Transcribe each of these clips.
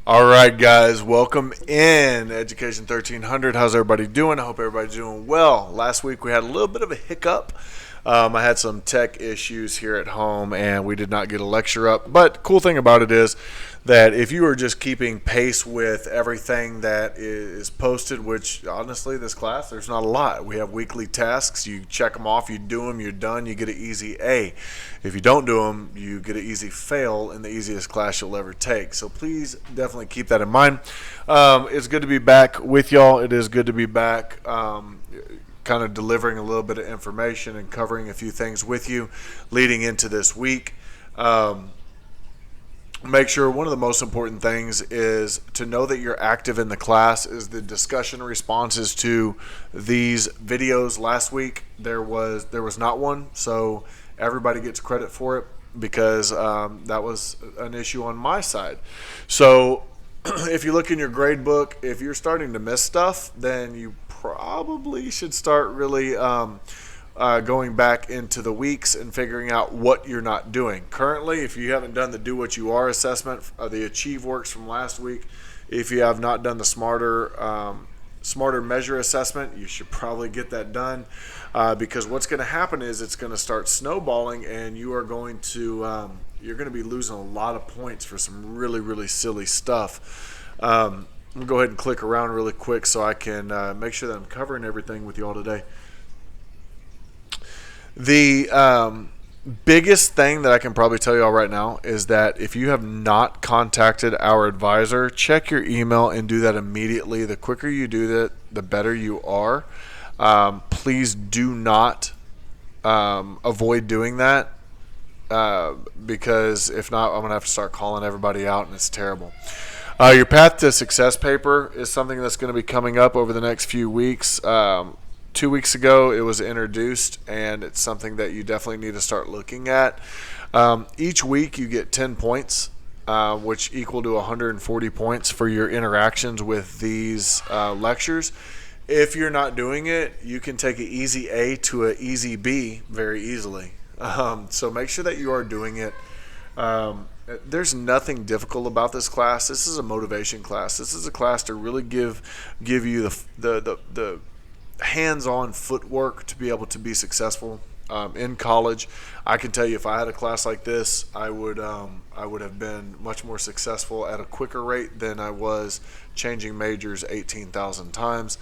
All right, guys, welcome in Education 1300. How's everybody doing? I hope everybody's doing well. Last week we had a little bit of a hiccup. I had some tech issues here at home, and we did not get a lecture up. But cool thing about it is that if you are just keeping pace with everything that is posted, which honestly, this class, there's not a lot. We have weekly tasks. You check them off, you do them, you're done, you get an easy A. If you don't do them, you get an easy fail in the easiest class you'll ever take. So please definitely keep that in mind. It's good to be back with y'all. It is good to be back. Kind of delivering a little bit of information and covering a few things with you leading into this week. Make sure one of the most important things is to know that you're active in the class. Is the discussion responses to these videos. Last week there was not one, so everybody gets credit for it because that was an issue on my side. So if you look in your grade book, if you're starting to miss stuff, then you probably should start really going back into the weeks and figuring out what you're not doing. Currently, if you haven't done the Do What You Are assessment, the Achieve Works from last week, if you have not done the Smarter Measure assessment, you should probably get that done because what's going to happen is it's going to start snowballing, and you are going to you're going to be losing a lot of points for some really, really silly stuff. I'm going to go ahead and click around really quick so I can make sure that I'm covering everything with you all today. The biggest thing that I can probably tell you all right now is that if you have not contacted our advisor, check your email and do that immediately. The quicker you do that, the better you are. Please do not avoid doing that because if not, I'm going to have to start calling everybody out, and it's terrible. Your Path to Success paper is something that's going to be coming up over the next few weeks. 2 weeks ago, it was introduced, and it's something that you definitely need to start looking at. Each week, you get 10 points, which equal to 140 points for your interactions with these lectures. If you're not doing it, you can take an easy A to an easy B very easily. So make sure that you are doing it. There's nothing difficult about this class. This is a motivation class. This is a class to really give you the hands-on footwork to be able to be successful in college. I can tell you, if I had a class like this, I would have been much more successful at a quicker rate than I was changing majors 18,000 times.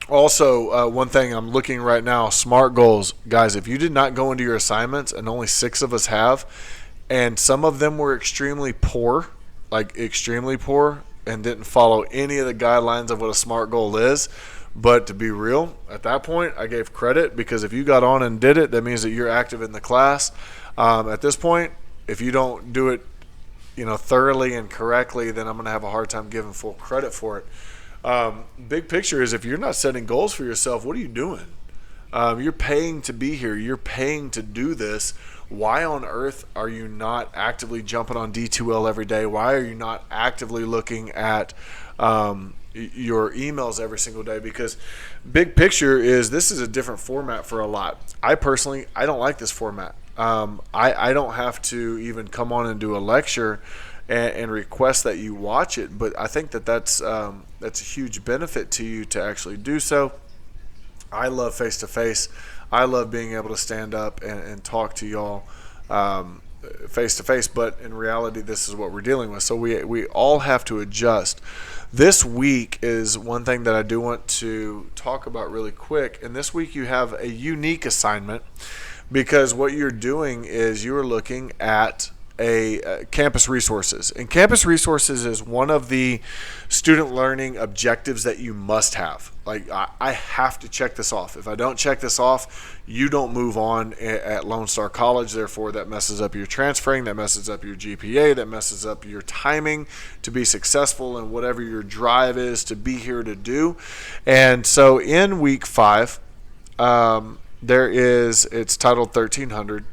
Also, one thing I'm looking right now, SMART goals. Guys, if you did not go into your assignments, and only 6 of us have, and some of them were extremely poor, and didn't follow any of the guidelines of what a SMART goal is. But to be real, at that point, I gave credit because if you got on and did it, that means that you're active in the class. At this point, if you don't do it, thoroughly and correctly, then I'm going to have a hard time giving full credit for it. Big picture is if you're not setting goals for yourself, what are you doing? You're paying to be here. You're paying to do this. Why on earth are you not actively jumping on D2L every day? Why are you not actively looking at your emails every single day? Because big picture is this is a different format for a lot. I don't like this format. I don't have to even come on and do a lecture and request that you watch it, but I think that's a huge benefit to you to actually do so. I love face-to-face. I love being able to stand up and talk to y'all face-to-face, but in reality, this is what we're dealing with. So we all have to adjust. This week is one thing that I do want to talk about really quick, and this week you have a unique assignment because what you're doing is you're looking at campus resources. And campus resources is one of the student learning objectives that you must have. Like, I have to check this off. If I don't check this off, you don't move on at Lone Star College. Therefore, that messes up your transferring, that messes up your GPA, that messes up your timing to be successful in whatever your drive is to be here to do. And so in week 5, it's titled 1300.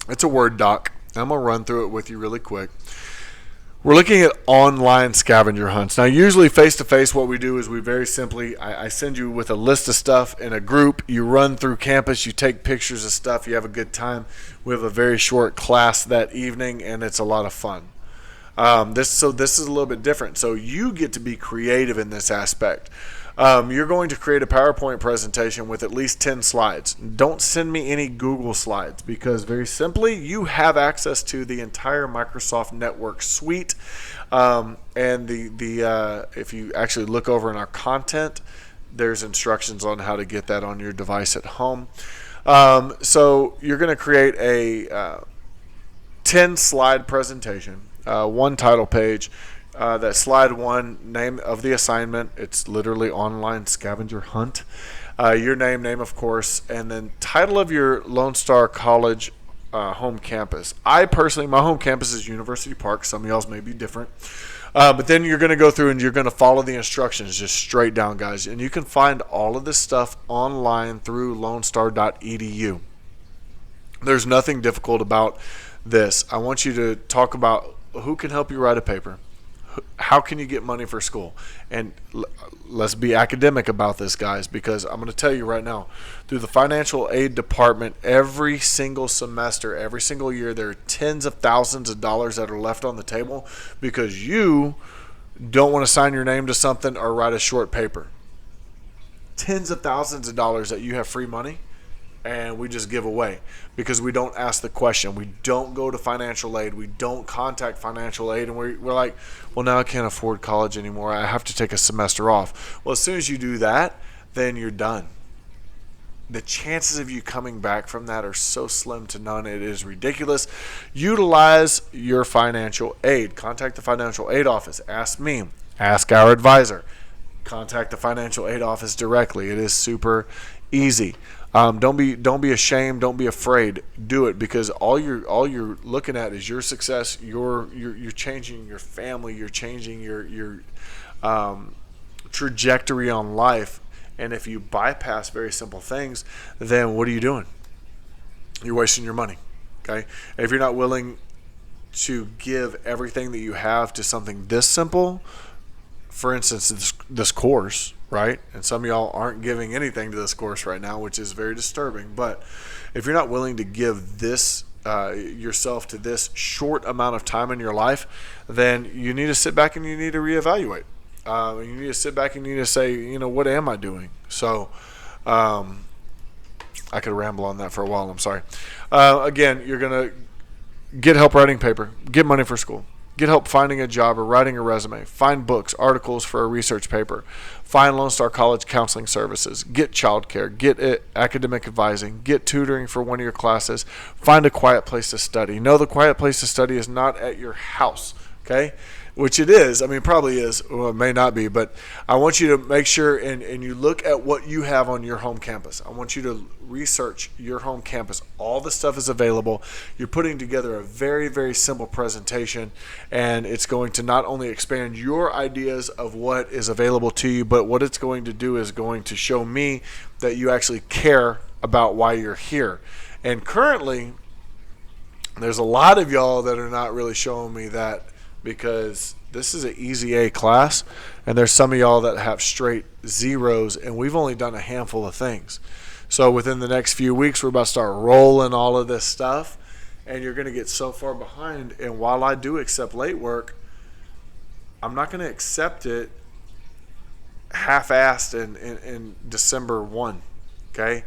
It's a Word doc. I'm going to run through it with you really quick. We're looking at online scavenger hunts. Now, usually face-to-face, what we do is we very simply, I send you with a list of stuff in a group. You run through campus. You take pictures of stuff. You have a good time. We have a very short class that evening, and it's a lot of fun. This is a little bit different. So you get to be creative in this aspect. You're going to create a PowerPoint presentation with at least 10 slides. Don't send me any Google slides, because very simply, you have access to the entire Microsoft Network suite. And if you actually look over in our content, there's instructions on how to get that on your device at home. So you're going to create a 10 slide presentation, one title page. That slide 1, name of the assignment. It's literally online scavenger hunt. Your name of course, and then title of your Lone Star College home campus. I personally, my home campus is University Park. Some of y'all's may be different. But then you're going to go through and you're going to follow the instructions just straight down, guys. And you can find all of this stuff online through lonestar.edu. There's nothing difficult about this. I want you to talk about who can help you write a paper. How can you get money for school? And let's be academic about this, guys, because I'm going to tell you right now, through the financial aid department, every single semester, every single year, there are tens of thousands of dollars that are left on the table because you don't want to sign your name to something or write a short paper. Tens of thousands of dollars that you have free money, and we just give away because we don't ask the question. We don't go to financial aid. We don't contact financial aid, and we're like, well, now I can't afford college anymore. I have to take a semester off. Well, as soon as you do that, then you're done. The chances of you coming back from that are so slim to none. It is ridiculous. Utilize your financial aid. Contact the financial aid office. Ask me. Ask our advisor. Contact the financial aid office directly. It is super easy. Don't be ashamed. Don't be afraid. Do it, because all you're looking at is your success. You're changing your family. You're changing your trajectory on life. And if you bypass very simple things, then what are you doing? You're wasting your money. Okay. If you're not willing to give everything that you have to something this simple, for instance, this course, right? And some of y'all aren't giving anything to this course right now, which is very disturbing. But if you're not willing to give this yourself to this short amount of time in your life, then you need to sit back and you need to reevaluate. You need to sit back and you need to say, what am I doing? So I could ramble on that for a while. I'm sorry. Again, you're going to get help writing paper, get money for school. Get help finding a job or writing a resume. Find books, articles for a research paper. Find Lone Star College counseling services. Get childcare. Get academic advising. Get tutoring for one of your classes. Find a quiet place to study. No, the quiet place to study is not at your house, okay? Which it is. I mean, probably is. Well, it may not be. But I want you to make sure and you look at what you have on your home campus. I want you to research your home campus. All the stuff is available. You're putting together a very, very simple presentation, and it's going to not only expand your ideas of what is available to you, but what it's going to do is going to show me that you actually care about why you're here. And currently, there's a lot of y'all that are not really showing me that, because this is an easy A class, and there's some of y'all that have straight zeros, and we've only done a handful of things. So within the next few weeks, we're about to start rolling all of this stuff, and you're going to get so far behind. And while I do accept late work, I'm not going to accept it half-assed in December 1, okay?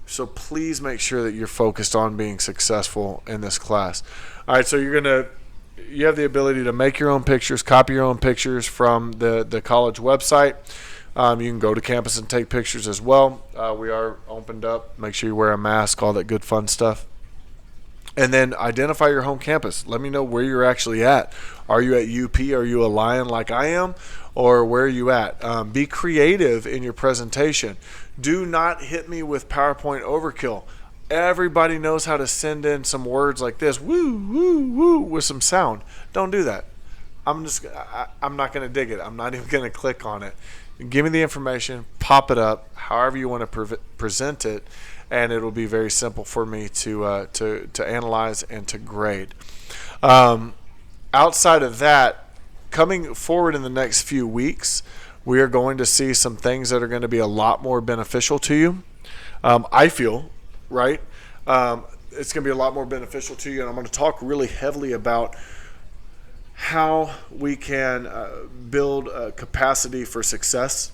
So please make sure that you're focused on being successful in this class. All right, so you have the ability to make your own pictures, copy your own pictures from the college website. You can go to campus and take pictures as well. We are opened up. Make sure you wear a mask, all that good fun stuff. And then identify your home campus. Let me know where you're actually at. Are you at UP? Are you a Lion like I am? Or where are you at? Be creative in your presentation. Do not hit me with PowerPoint overkill. Everybody knows how to send in some words like this, woo, woo, woo, with some sound. Don't do that. I'm not going to dig it. I'm not even going to click on it. Give me the information, pop it up, however you want to present it, and it'll be very simple for me to analyze and to grade. Outside of that, coming forward in the next few weeks, we are going to see some things that are going to be a lot more beneficial to you. I feel, right? It's going to be a lot more beneficial to you, and I'm going to talk really heavily about how we can build a capacity for success,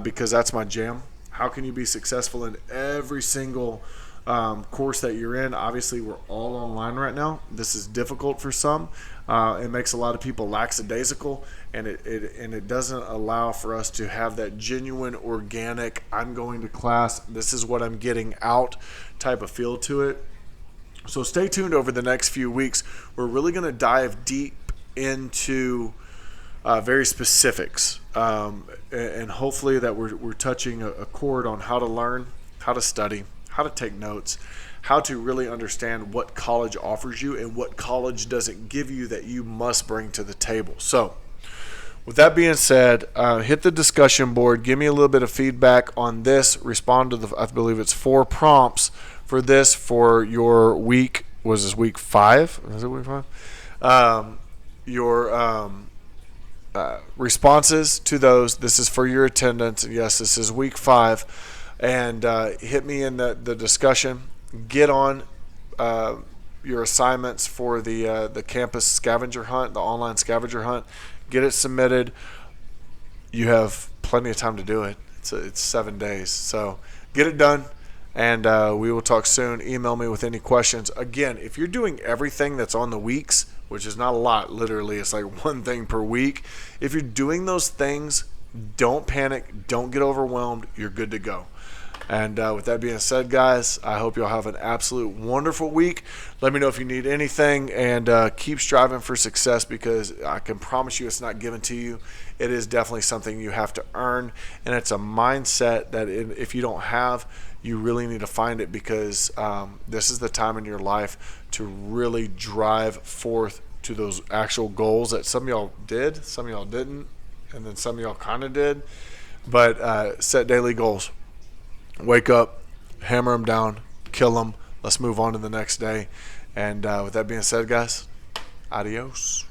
because that's my jam. How can you be successful in every single course that you're in? Obviously, we're all online right now. This is difficult for some. It makes a lot of people lackadaisical, and it doesn't allow for us to have that genuine, organic, I'm going to class, this is what I'm getting out type of feel to it. So stay tuned over the next few weeks. We're really going to dive deep into very specifics, and hopefully that we're touching a chord on how to learn, how to study, how to take notes, how to really understand what college offers you and what college doesn't give you that you must bring to the table. So with that being said, hit the discussion board. Give me a little bit of feedback on this. Respond to I believe it's 4 prompts for this for your week. Was this week 5? Is it week 5? Your responses to those. This is for your attendance. Yes, this is week 5. And hit me in the discussion. Get on your assignments for the campus scavenger hunt, the online scavenger hunt. Get it submitted. You have plenty of time to do it. It's 7 days. So get it done, and we will talk soon. Email me with any questions. Again, if you're doing everything that's on the weeks, which is not a lot, literally, it's like one thing per week. If you're doing those things, don't panic. Don't get overwhelmed. You're good to go. And with that being said, guys, I hope you'll have an absolute wonderful week. Let me know if you need anything, and keep striving for success, because I can promise you it's not given to you. It is definitely something you have to earn, and it's a mindset that if you don't have, you really need to find it, because this is the time in your life to really drive forth to those actual goals that some of y'all did, some of y'all didn't, and then some of y'all kind of did. But set daily goals. Wake up, hammer them down, kill them. Let's move on to the next day. And with that being said, guys, adios.